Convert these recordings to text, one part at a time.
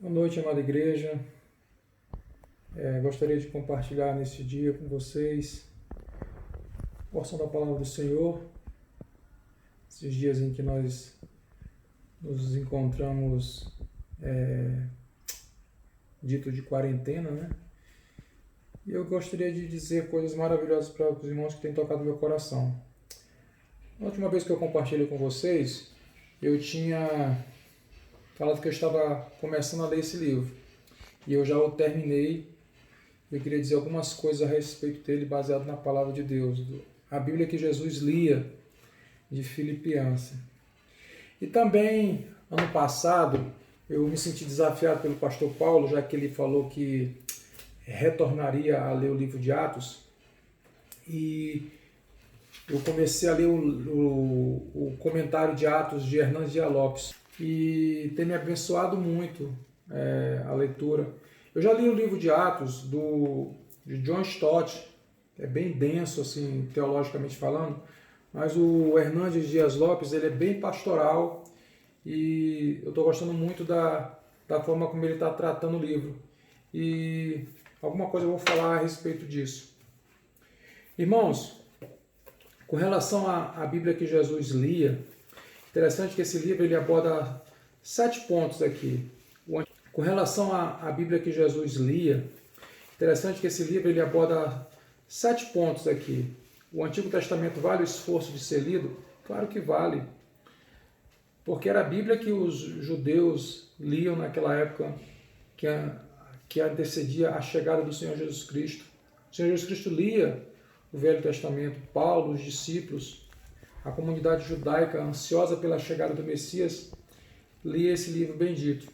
Boa noite, amada igreja. Gostaria de compartilhar neste dia com vocês a porção da palavra do Senhor. Esses dias em que nós nos encontramos dito de quarentena, né? E eu gostaria de dizer coisas maravilhosas para os irmãos que têm tocado meu coração. Na última vez que eu compartilhei com vocês, eu tinha falado que eu estava começando a ler esse livro. E eu já o terminei. Eu queria dizer algumas coisas a respeito dele, baseado na palavra de Deus. A Bíblia que Jesus lia, de Filipenses. E também, ano passado, eu me senti desafiado pelo pastor Paulo, já que ele falou que retornaria a ler o livro de Atos. E eu comecei a ler o comentário de Atos de Hernandes Dias Lopes. E tem me abençoado muito a leitura. Eu já li o livro de Atos de John Stott, que é bem denso, assim, teologicamente falando, mas o Hernandes Dias Lopes ele é bem pastoral e eu estou gostando muito da forma como ele está tratando o livro. E alguma coisa eu vou falar a respeito disso. Irmãos, com relação à Bíblia que Jesus lia, interessante que esse livro ele aborda 7 pontos aqui. Com relação à Bíblia que Jesus lia, interessante que esse livro ele aborda 7 pontos aqui. O Antigo Testamento vale o esforço de ser lido? Claro que vale, porque era a Bíblia que os judeus liam naquela época que antecedia a chegada do Senhor Jesus Cristo. O Senhor Jesus Cristo lia o Velho Testamento, Paulo, os discípulos, a comunidade judaica ansiosa pela chegada do Messias, lia esse livro bendito.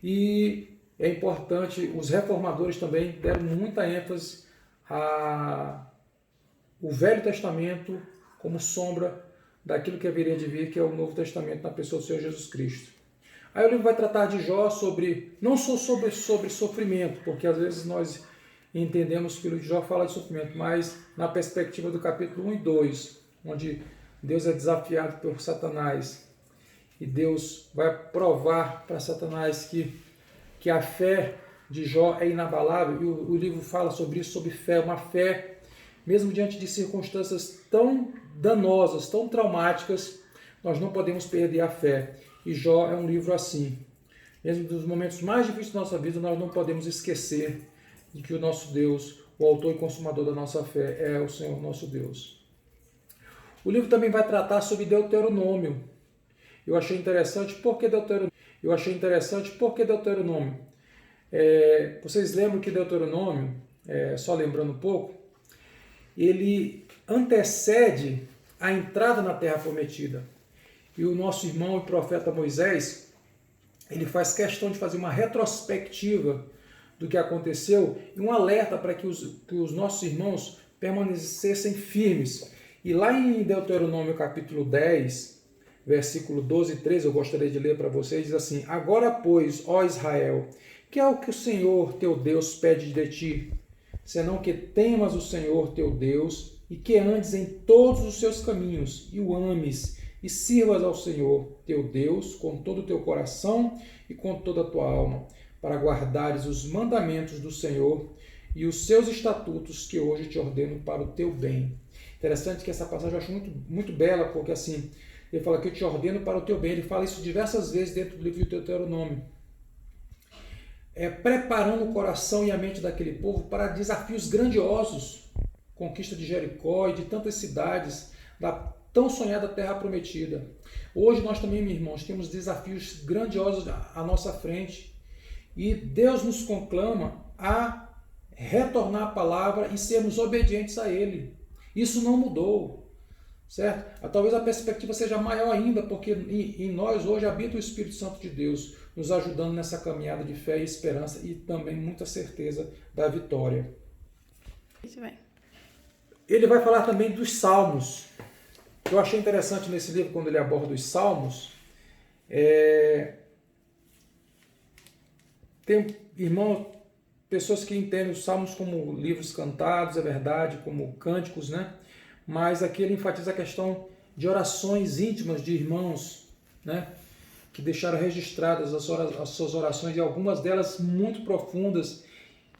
E é importante, os reformadores também deram muita ênfase ao Velho Testamento como sombra daquilo que haveria de vir, que é o Novo Testamento na pessoa do Senhor Jesus Cristo. Aí o livro vai tratar de Jó não só sobre sofrimento, porque às vezes nós entendemos que o livro de Jó fala de sofrimento, mas na perspectiva do capítulo 1 e 2, onde Deus é desafiado por Satanás. E Deus vai provar para Satanás que a fé de Jó é inabalável. E o livro fala sobre isso, sobre fé. Uma fé, mesmo diante de circunstâncias tão danosas, tão traumáticas, nós não podemos perder a fé. E Jó é um livro assim. Mesmo nos momentos mais difíceis da nossa vida, nós não podemos esquecer de que o nosso Deus, o autor e consumador da nossa fé, é o Senhor nosso Deus. O livro também vai tratar sobre Deuteronômio. Eu achei interessante porque Deuteronômio. Vocês lembram que Deuteronômio, só lembrando um pouco, ele antecede a entrada na Terra Prometida. E o nosso irmão e profeta Moisés, ele faz questão de fazer uma retrospectiva do que aconteceu e um alerta para que os nossos irmãos permanecessem firmes. E lá em Deuteronômio capítulo 10, versículo 12 e 13, eu gostaria de ler para vocês, diz assim: Agora, pois, ó Israel, que é o que o Senhor teu Deus pede de ti, senão que temas o Senhor teu Deus e que andes em todos os seus caminhos e o ames e sirvas ao Senhor teu Deus com todo o teu coração e com toda a tua alma, para guardares os mandamentos do Senhor e os seus estatutos que hoje te ordeno para o teu bem. Interessante que essa passagem eu acho muito, muito bela, porque assim, ele fala que eu te ordeno para o teu bem. Ele fala isso diversas vezes dentro do livro de Deuteronômio. Preparando o coração e a mente daquele povo para desafios grandiosos, conquista de Jericó e de tantas cidades, da tão sonhada Terra Prometida. Hoje nós também, meus irmãos, temos desafios grandiosos à nossa frente e Deus nos conclama a retornar à palavra e sermos obedientes a Ele. Isso não mudou, certo? Talvez a perspectiva seja maior ainda, porque em nós hoje habita o Espírito Santo de Deus, nos ajudando nessa caminhada de fé e esperança e também muita certeza da vitória. Isso bem. Ele vai falar também dos Salmos. Eu achei interessante nesse livro, quando ele aborda os Salmos, tem, irmãos, pessoas que entendem os Salmos como livros cantados, é verdade, como cânticos, né? Mas aqui ele enfatiza a questão de orações íntimas de irmãos, né? que deixaram registradas as suas orações, e algumas delas muito profundas,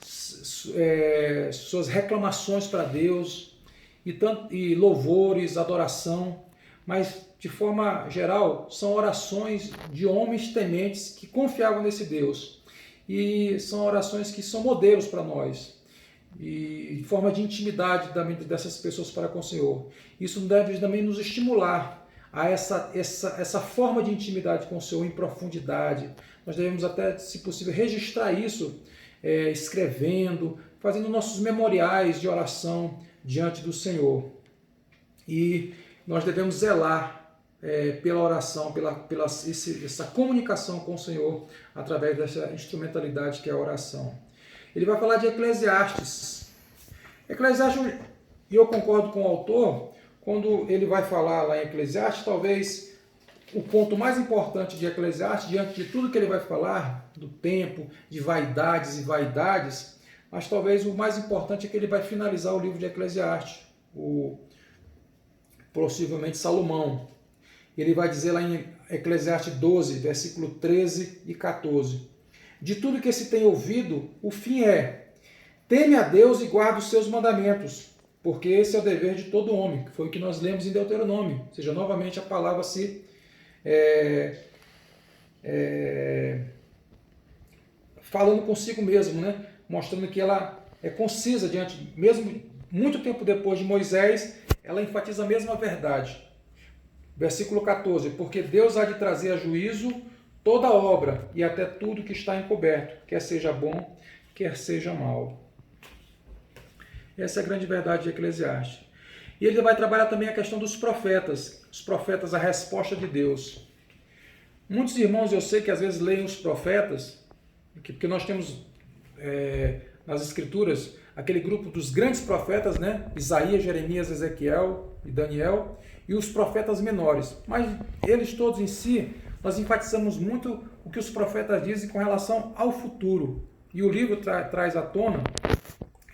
suas reclamações para Deus, e louvores, adoração, mas de forma geral são orações de homens tementes que confiavam nesse Deus, e são orações que são modelos para nós, e forma de intimidade dessas pessoas para com o Senhor. Isso deve também nos estimular a essa forma de intimidade com o Senhor em profundidade. Nós devemos até, se possível, registrar isso, escrevendo, fazendo nossos memoriais de oração diante do Senhor. E nós devemos zelar pela oração, essa comunicação com o Senhor através dessa instrumentalidade que é a oração. Ele vai falar de Eclesiastes. Eclesiastes, e eu concordo com o autor, quando ele vai falar lá em Eclesiastes, talvez o ponto mais importante de Eclesiastes, diante de tudo que ele vai falar, do tempo, de vaidades e vaidades, mas talvez o mais importante é que ele vai finalizar o livro de Eclesiastes, possivelmente Salomão. Ele vai dizer lá em Eclesiastes 12, versículo 13 e 14. De tudo que se tem ouvido, o fim é: teme a Deus e guarda os seus mandamentos, porque esse é o dever de todo homem, que foi o que nós lemos em Deuteronômio. Ou seja, novamente a palavra falando consigo mesmo, né? Mostrando que ela é concisa diante, mesmo muito tempo depois de Moisés, ela enfatiza a mesma verdade. Versículo 14: porque Deus há de trazer a juízo toda obra e até tudo que está encoberto, quer seja bom, quer seja mal. Essa é a grande verdade de Eclesiastes. E ele vai trabalhar também a questão dos profetas. Os profetas, a resposta de Deus. Muitos irmãos, eu sei que às vezes leem os profetas, porque nós temos nas Escrituras aquele grupo dos grandes profetas, né? Isaías, Jeremias, Ezequiel e Daniel, e os profetas menores. Mas eles todos em si, nós enfatizamos muito o que os profetas dizem com relação ao futuro. E o livro traz à tona,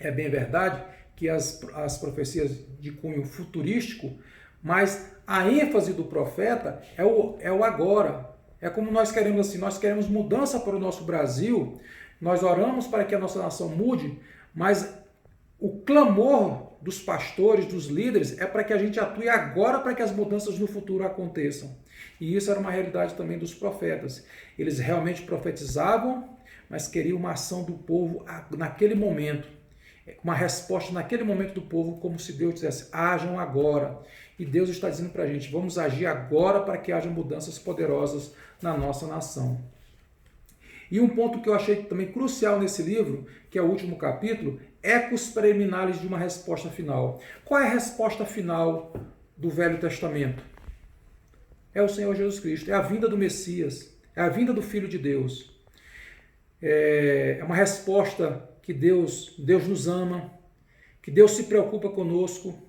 é bem verdade, que as profecias de cunho futurístico, mas a ênfase do profeta é o agora. É como nós queremos assim, nós queremos mudança para o nosso Brasil, nós oramos para que a nossa nação mude, mas o clamor dos pastores, dos líderes, é para que a gente atue agora para que as mudanças no futuro aconteçam. E isso era uma realidade também dos profetas. Eles realmente profetizavam, mas queriam uma ação do povo naquele momento. Uma resposta naquele momento do povo, como se Deus dissesse: ajam agora. E Deus está dizendo para a gente: vamos agir agora para que haja mudanças poderosas na nossa nação. E um ponto que eu achei também crucial nesse livro, que é o último capítulo, ecos preliminares de uma resposta final. Qual é a resposta final do Velho Testamento? É o Senhor Jesus Cristo, é a vinda do Messias, é a vinda do Filho de Deus. É uma resposta que Deus nos ama, que Deus se preocupa conosco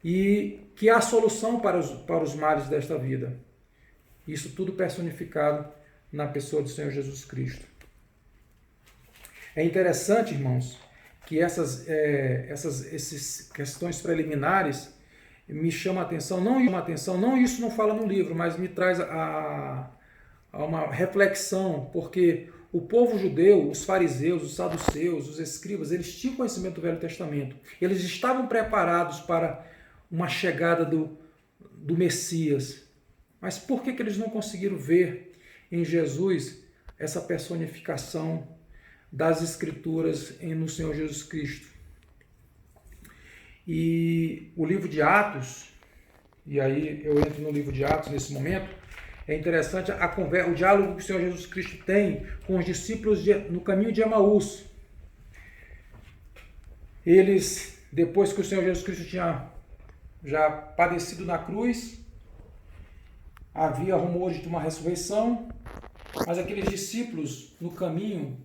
e que há solução para os males desta vida. Isso tudo personificado na pessoa do Senhor Jesus Cristo. É interessante, irmãos, que essas questões preliminares me chamam a atenção, não isso não fala no livro, mas me traz a uma reflexão, porque o povo judeu, os fariseus, os saduceus, os escribas, eles tinham conhecimento do Velho Testamento. Eles estavam preparados para uma chegada do Messias. Mas por que eles não conseguiram ver em Jesus essa personificação das Escrituras no Senhor Jesus Cristo? E o livro de Atos, e aí eu entro no livro de Atos nesse momento, é interessante o diálogo que o Senhor Jesus Cristo tem com os discípulos no caminho de Emaús. Eles, depois que o Senhor Jesus Cristo tinha já padecido na cruz, havia rumores de uma ressurreição, mas aqueles discípulos no caminho,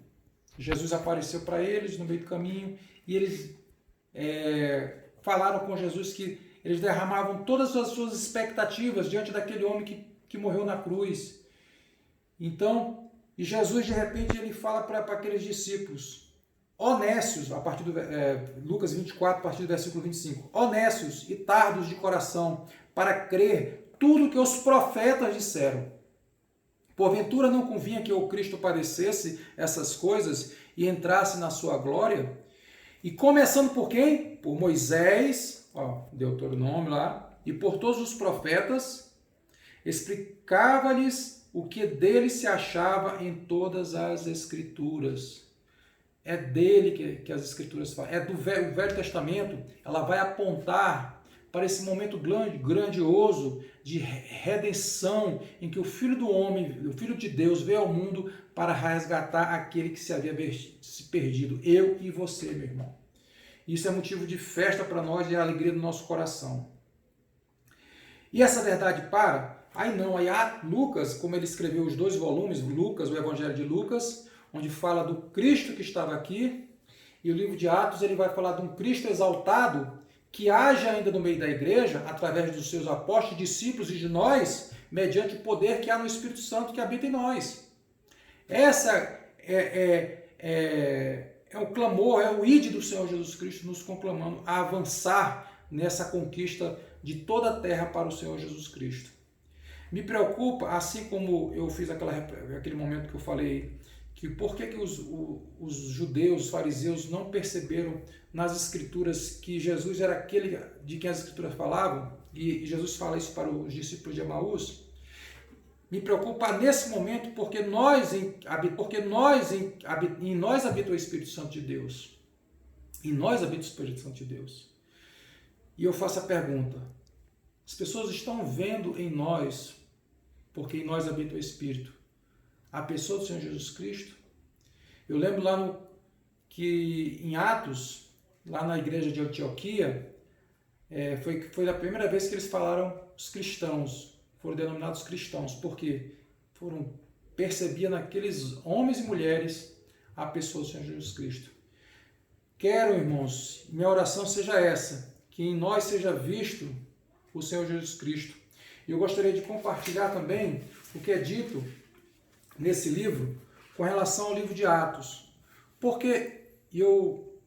Jesus apareceu para eles no meio do caminho, e eles falaram com Jesus que eles derramavam todas as suas expectativas diante daquele homem que morreu na cruz. Então, e Jesus de repente ele fala para aqueles discípulos, honestos, a partir do Lucas 24, a partir do versículo 25, honestos e tardos de coração, para crer tudo que os profetas disseram. Porventura não convinha que o Cristo padecesse essas coisas e entrasse na sua glória? E começando por quem? Por Moisés, Deuteronômio lá, e por todos os profetas, explicava-lhes o que dele se achava em todas as Escrituras. É dele que as Escrituras falam. O Velho Testamento, ela vai apontar para esse momento grandioso de redenção, em que o Filho do Homem, o Filho de Deus, veio ao mundo para resgatar aquele que se havia se perdido, eu e você, meu irmão. Isso é motivo de festa para nós e a alegria do nosso coração. E essa verdade para? Aí Lucas, como ele escreveu os 2 volumes, Lucas, o Evangelho de Lucas, onde fala do Cristo que estava aqui, e o livro de Atos ele vai falar de um Cristo exaltado, que age ainda no meio da igreja, através dos seus apóstolos, discípulos e de nós, mediante o poder que há no Espírito Santo que habita em nós. Essa é o clamor, é o ide do Senhor Jesus Cristo nos conclamando a avançar nessa conquista de toda a terra para o Senhor Jesus Cristo. Me preocupa, assim como eu fiz aquele momento que eu falei, que por que os judeus, os fariseus, não perceberam nas Escrituras que Jesus era aquele de quem as Escrituras falavam, e Jesus fala isso para os discípulos de Emaús. Me preocupa nesse momento porque em nós habita o Espírito Santo de Deus. Em nós habita o Espírito Santo de Deus. E eu faço a pergunta, as pessoas estão vendo em nós, porque em nós habita o Espírito, a pessoa do Senhor Jesus Cristo? Eu lembro que em Atos, lá na igreja de Antioquia, foi a primeira vez que eles falaram os cristãos, foram denominados cristãos, porque percebia naqueles homens e mulheres a pessoa do Senhor Jesus Cristo. Quero, irmãos, minha oração seja essa, que em nós seja visto o Senhor Jesus Cristo. E eu gostaria de compartilhar também o que é dito nesse livro com relação ao livro de Atos. Porque eu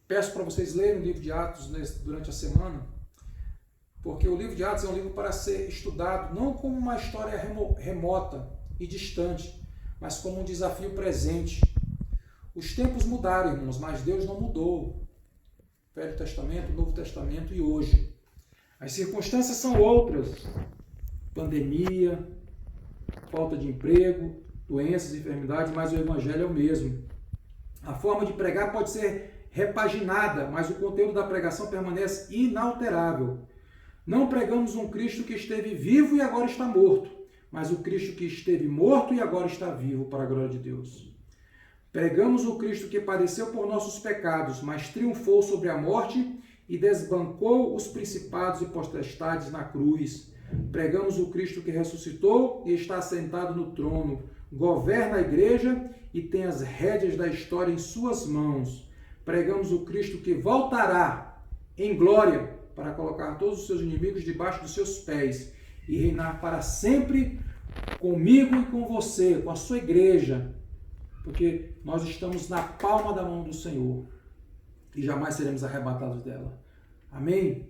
peço para vocês lerem o livro de Atos durante a semana, porque o livro de Atos é um livro para ser estudado não como uma história remota e distante, mas como um desafio presente. Os tempos mudaram, irmãos, mas Deus não mudou. Velho Testamento, Novo Testamento e hoje. As circunstâncias são outras. Pandemia, falta de emprego, doenças, enfermidades, mas o Evangelho é o mesmo. A forma de pregar pode ser repaginada, mas o conteúdo da pregação permanece inalterável. Não pregamos um Cristo que esteve vivo e agora está morto, mas o Cristo que esteve morto e agora está vivo, para a glória de Deus. Pregamos o Cristo que padeceu por nossos pecados, mas triunfou sobre a morte e desbancou os principados e potestades na cruz. Pregamos o Cristo que ressuscitou e está assentado no trono, governa a igreja e tem as rédeas da história em suas mãos. Pregamos o Cristo que voltará em glória para colocar todos os seus inimigos debaixo dos seus pés e reinar para sempre comigo e com você, com a sua igreja, porque nós estamos na palma da mão do Senhor e jamais seremos arrebatados dela. Amém?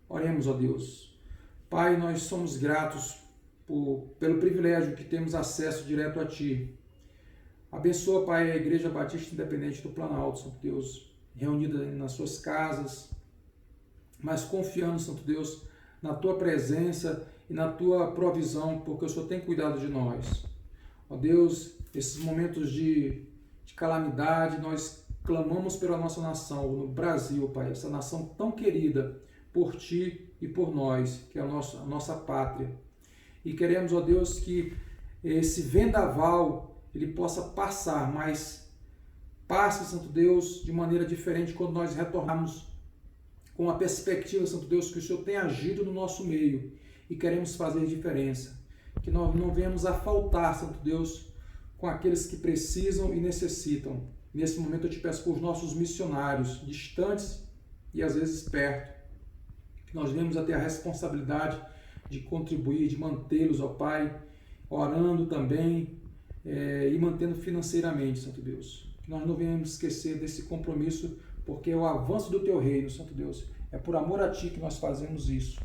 Oremos, ó Deus. Pai, nós somos gratos pelo privilégio que temos acesso direto a Ti. Abençoa, Pai, a Igreja Batista Independente do Planalto, Santo Deus, reunida nas suas casas, mas confiando, Santo Deus, na Tua presença e na Tua provisão, porque o Senhor tem cuidado de nós. Ó Deus, esses momentos de calamidade, nós clamamos pela nossa nação, no Brasil, Pai, essa nação tão querida por Ti e por nós, que é a nossa pátria. E queremos, ó Deus, que esse vendaval ele possa passar, mas passe, Santo Deus, de maneira diferente quando nós retornarmos com a perspectiva, Santo Deus, que o Senhor tem agido no nosso meio e queremos fazer diferença. Que nós não venhamos a faltar, Santo Deus, com aqueles que precisam e necessitam. Nesse momento eu te peço por nossos missionários, distantes e às vezes perto, que nós venhamos a ter a responsabilidade de contribuir, de mantê-los, ó Pai, orando também e mantendo financeiramente, Santo Deus. Que nós não venhamos esquecer desse compromisso, porque é o avanço do Teu reino, Santo Deus. É por amor a Ti que nós fazemos isso.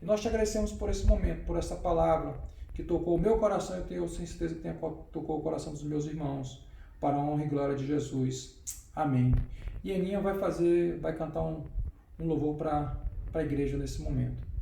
E nós te agradecemos por esse momento, por essa palavra, que tocou o meu coração e eu tenho certeza que tocou o coração dos meus irmãos, para a honra e glória de Jesus. Amém. E a Aninha vai cantar um louvor para a igreja nesse momento.